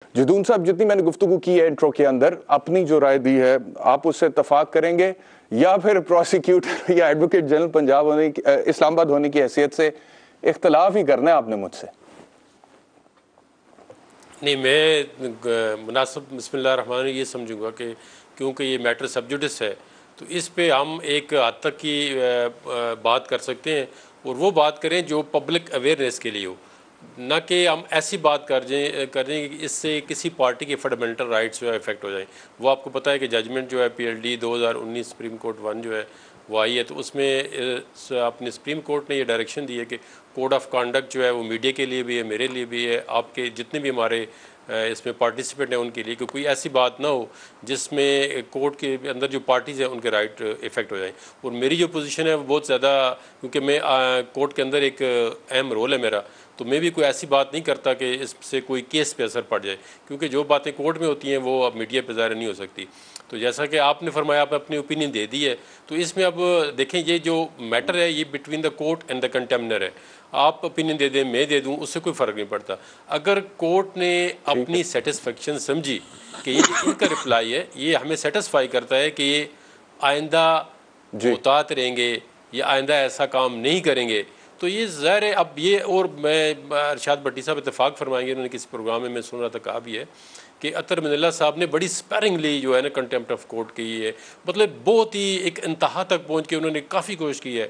जदून साहब, जितनी मैंने गुफ्तगू की है इंट्रो के अंदर, अपनी जो राय दी है आप उससे इत्तफाक करेंगे या फिर प्रोसिक्यूटर या एडवोकेट जनरल पंजाब होने की, इस्लामाबाद होने की हैसियत से इख्तलाफ ही करना है आपने मुझसे? नहीं, मैं मुनासिब बिस्मिल्लाह ये समझूंगा कि क्योंकि ये मैटर सब्जुडिस है तो इस पे हम एक हद तक की बात कर सकते हैं, और वो बात करें जो पब्लिक अवेयरनेस के लिए हो, ना कि हम ऐसी बात कर दें कि इससे किसी पार्टी के फंडामेंटल राइट्स जो है इफेक्ट हो जाए। वो आपको पता है कि जजमेंट जो है PLD 2019 सुप्रीम कोर्ट 1 जो है वो आई है, तो उसमें अपने सुप्रीम कोर्ट ने ये डायरेक्शन दी है कि कोड ऑफ कंडक्ट जो है वो मीडिया के लिए भी है, मेरे लिए भी है, आपके जितने भी हमारे इसमें पार्टिसिपेंट हैं उनके लिए, कि कोई ऐसी बात ना हो जिसमें कोर्ट के अंदर जो पार्टीज़ हैं उनके राइट इफ़ेक्ट हो जाए। और मेरी जो पोजीशन है वो बहुत ज़्यादा, क्योंकि मैं कोर्ट के अंदर एक अहम रोल है मेरा, तो मैं भी कोई ऐसी बात नहीं करता कि इससे कोई केस पे असर पड़ जाए, क्योंकि जो बातें कोर्ट में होती हैं वो अब मीडिया पे ज़ाहिर नहीं हो सकती। तो जैसा कि आपने फरमाया, आपने अपनी ओपिनियन दे दी है, तो इसमें अब देखें ये जो मैटर है ये between the court and the contemnor है। आप ओपिनियन दे दें, मैं दे दूं, उससे कोई फ़र्क नहीं पड़ता। अगर कोर्ट ने अपनी सेटिस्फेक्शन समझी कि ये इनका रिप्लाई है, ये हमें सेटिस्फाई करता है कि ये आइंदा मुतात रहेंगे या आइंदा ऐसा काम नहीं करेंगे, तो ये ज़ाहिर है अब ये, और मैं अरशाद भट्टी साहब इत्तेफाक फरमाएंगे, उन्होंने किसी प्रोग्राम में मैं सुन रहा था कहा भी है कि अतर मिनल्ला साहब ने बड़ी स्पैरिंगली जो है ना कंटेम्प्ट ऑफ कोर्ट की है, मतलब बहुत ही एक इंतहा तक पहुँच के उन्होंने काफ़ी कोशिश की है।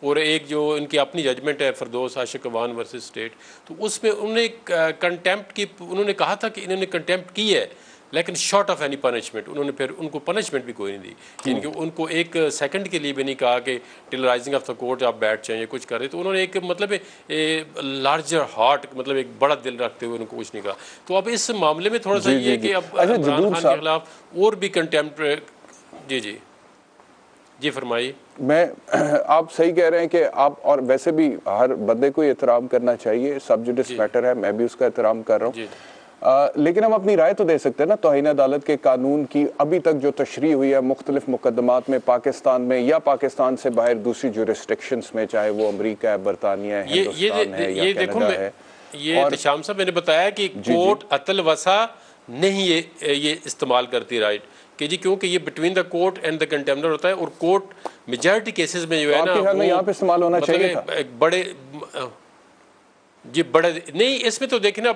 और एक जो इनकी अपनी जजमेंट है फरदौस आशिक अवान वर्सेस स्टेट, तो उसमें उन्होंने कंटेम्प्ट की, उन्होंने कहा था कि इन्होंने कंटेम्प्ट की है लेकिन शॉर्ट ऑफ एनी पनिशमेंट, उन्होंने फिर उनको पनिशमेंट भी कोई नहीं दी, यानी कि उनको एक सेकंड के लिए भी नहीं कहा कि till rising of the court आप बैठ जाएं या कुछ कर रहे, तो उन्होंने एक मतलब लार्जर हार्ट, मतलब एक बड़ा दिल रखते हुए उनको कुछ नहीं कहा। तो अब इस मामले में थोड़ा सा ये है कि अब इमरान खान के खिलाफ और भी कंटेम्प्ट। जी जी जी फरमाइए। मैं आप सही कह रहे हैं कि आप, और वैसे भी हर बंदे को एहतराम करना चाहिए, सब्जुडिस मैटर है, मैं भी उसका एहतराम कर रहा हूँ, लेकिन हम अपनी राय तो दे सकते हैं ना। तौहीन अदालत के कानून की अभी तक जो तशरीह हुई है मुख्तलिफ मुकदमात में, पाकिस्तान में या पाकिस्तान से बाहर दूसरी जुरिस्डिक्शंस में, चाहे वो अमरीका है, बरतानिया है, हिंदुस्तान है या कनाडा है। ये शाम साहब मैंने बताया कि कोर्ट अतल वसा नहीं ये इस्तेमाल करती राइट कि जी, क्योंकि ये between the court and the contemnor होता है, और कोर्ट मेजॉरिटी केसेस में जो है ना वो यहाँ पे इस्तेमाल होना चाहिए था। बड़े जी बड़े नहीं, इसमें तो देखिए ना,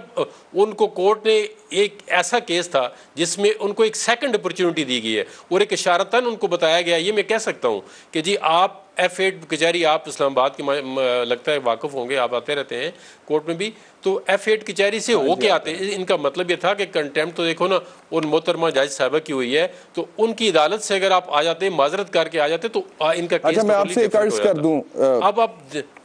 उनको कोर्ट ने एक ऐसा केस था जिसमें उनको एक सेकंड अपॉर्चुनिटी दी गई है और एक इशारतन उनको बताया गया, ये मैं कह सकता हूँ कि जी आप F8 कचहरी, आप इस्लामाबाद के लगता है वाकिफ होंगे, आप आते रहते हैं कोर्ट में भी, तो F8 कचहरी से होके आते हैं। इनका मतलब ये था कि कंटेम्प्ट तो देखो ना उन मोहतरमा जज साहबा की हुई है, तो उनकी अदालत से अगर आप आ जाते, माजरत करके आ जाते, तो इनका केस। अच्छा, मैं आपसे एक अर्ज कर दूं, अब आप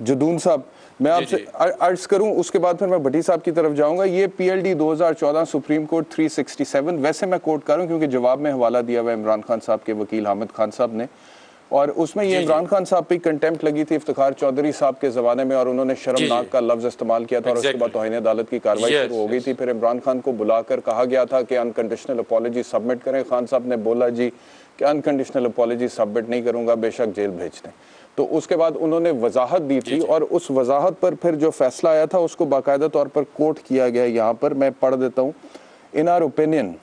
जदून साहब, मैं आपसे अर्ज करूं, उसके बाद फिर मैं भट्टी साहब की तरफ जाऊंगा। ये PLD 2014 सुप्रीम कोर्ट 367, वैसे मैं कोट कर रहा हूं क्योंकि जवाब में हवाला दिया हुआ इमरान खान साहब के वकील हामिद खान साहब ने, और उसमें ये इमरान खान साहब पे कंटेम्प्ट लगी थी इफ्तिखार चौधरी साहब के ज़माने में, और उन्होंने शर्मनाक का लफ्ज़ इस्तेमाल किया था, और उसके बाद तौहीन अदालत की कार्रवाई शुरू हो गई थी। फिर इमरान खान को बुलाकर कहा गया था कि अनकंडीशनल अपॉलॉजी सबमिट करें। खान साहब ने बोला जी कि अनकंडीशनल अपॉलॉजी सबमिट नहीं करूंगा, बेशक जेल भेज दें। तो उसके बाद उन्होंने वजाहत दी थी, और उस वजाहत पर फिर जो फैसला आया था उसको बाकायदा तौर पर कोट किया गया। यहाँ पर मैं पढ़ देता हूँ। इन आर ओपिनियन,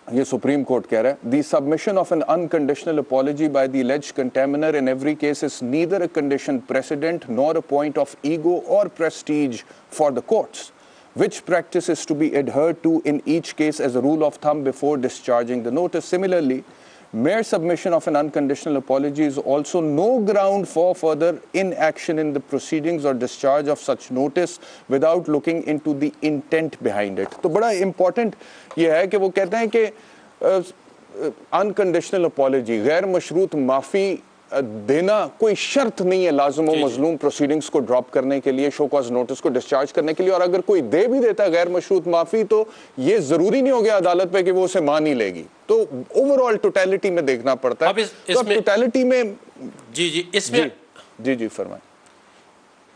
ये सुप्रीम कोर्ट कह रहा है, the submission of N unconditional apology by the alleged contemner in every case is neither a condition precedent nor a point of ego or prestige for the courts, which practice is to be adhered to in each case as a rule of thumb before discharging the notice. Similarly, mere submission of an unconditional apology is also no ground for further inaction in the proceedings or discharge of such notice without looking into the intent behind it. तो बड़ा important ये है कि वो कहते हैं कि unconditional apology, गैर मशरूत माफ़ी देना कोई शर्त नहीं है लाज़िम व मज़लूम प्रोसीडिंग्स को ड्रॉप करने के लिए, शो कॉज नोटिस को डिस्चार्ज करने के लिए। और अगर कोई दे भी देता है गैर मशरूत माफ़ी, तो ये ज़रूरी नहीं हो गया अदालत पे कि वो उसे मान ही लेगी। तो ओवरऑल टोटलिटी में देखना पड़ता है। तो टोटलिटी में जी इसमें जी फरमाएं।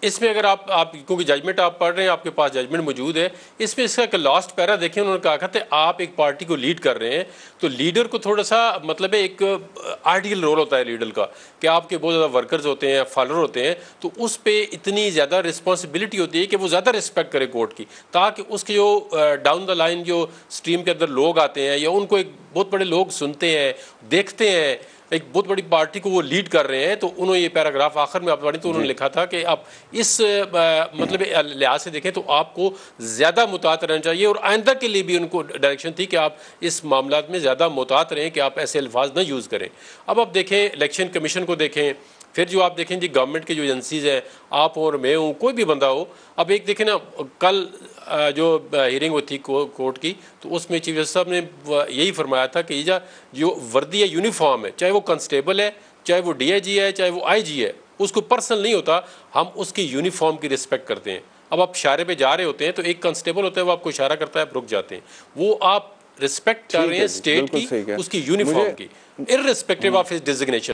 इसमें अगर आप क्योंकि जजमेंट आप पढ़ रहे हैं, आपके पास जजमेंट मौजूद है, इसमें इसका एक लास्ट पैरा देखें, उन्होंने कहा था आप एक पार्टी को लीड कर रहे हैं तो लीडर को थोड़ा सा मतलब है एक आइडियल रोल होता है लीडर का कि आपके बहुत ज़्यादा वर्कर्स होते हैं, फॉलोअर होते हैं, तो उस पर इतनी ज़्यादा रिस्पॉन्सिबिलिटी होती है कि वो ज़्यादा रिस्पेक्ट करे कोर्ट की, ताकि उसके जो डाउन द लाइन जो स्ट्रीम के अंदर लोग आते हैं या उनको एक बहुत बड़े लोग सुनते हैं, देखते हैं, एक बहुत बड़ी पार्टी को वो लीड कर रहे हैं। तो उन्होंने ये पैराग्राफ आखिर में आप पढ़ी तो उन्होंने लिखा था कि आप इस मतलब लिहाज से देखें तो आपको ज़्यादा मुतात रहना चाहिए, और आइंदा के लिए भी उनको डायरेक्शन थी कि आप इस मामला में ज़्यादा मुतात रहें, कि आप ऐसे अल्फाज ना यूज़ करें। अब आप देखें इलेक्शन कमीशन को देखें, फिर जो आप देखें जी गवर्नमेंट की जो एजेंसीज़ हैं, आप और मैं हूँ, कोई भी बंदा हो, अब एक देखें ना, कल जो हियरिंग हुई थी कोर्ट की, तो उसमें चीफ जस्टिस साहब ने यही फरमाया था कि जो वर्दी है यूनिफॉर्म है, चाहे वो कांस्टेबल है, चाहे वो डीआईजी है, चाहे वो आईजी है, उसको पर्सनल नहीं होता, हम उसकी यूनिफॉर्म की रिस्पेक्ट करते हैं। अब आप इशारे पे जा रहे होते हैं तो एक कांस्टेबल होता है, वो आपको इशारा करता है, आप रुक जाते हैं, वो आप रिस्पेक्ट कर रहे हैं स्टेट की, उसकी यूनिफॉर्म की, इर्रिस्पेक्टिव ऑफ हिज डिजिग्नेशन।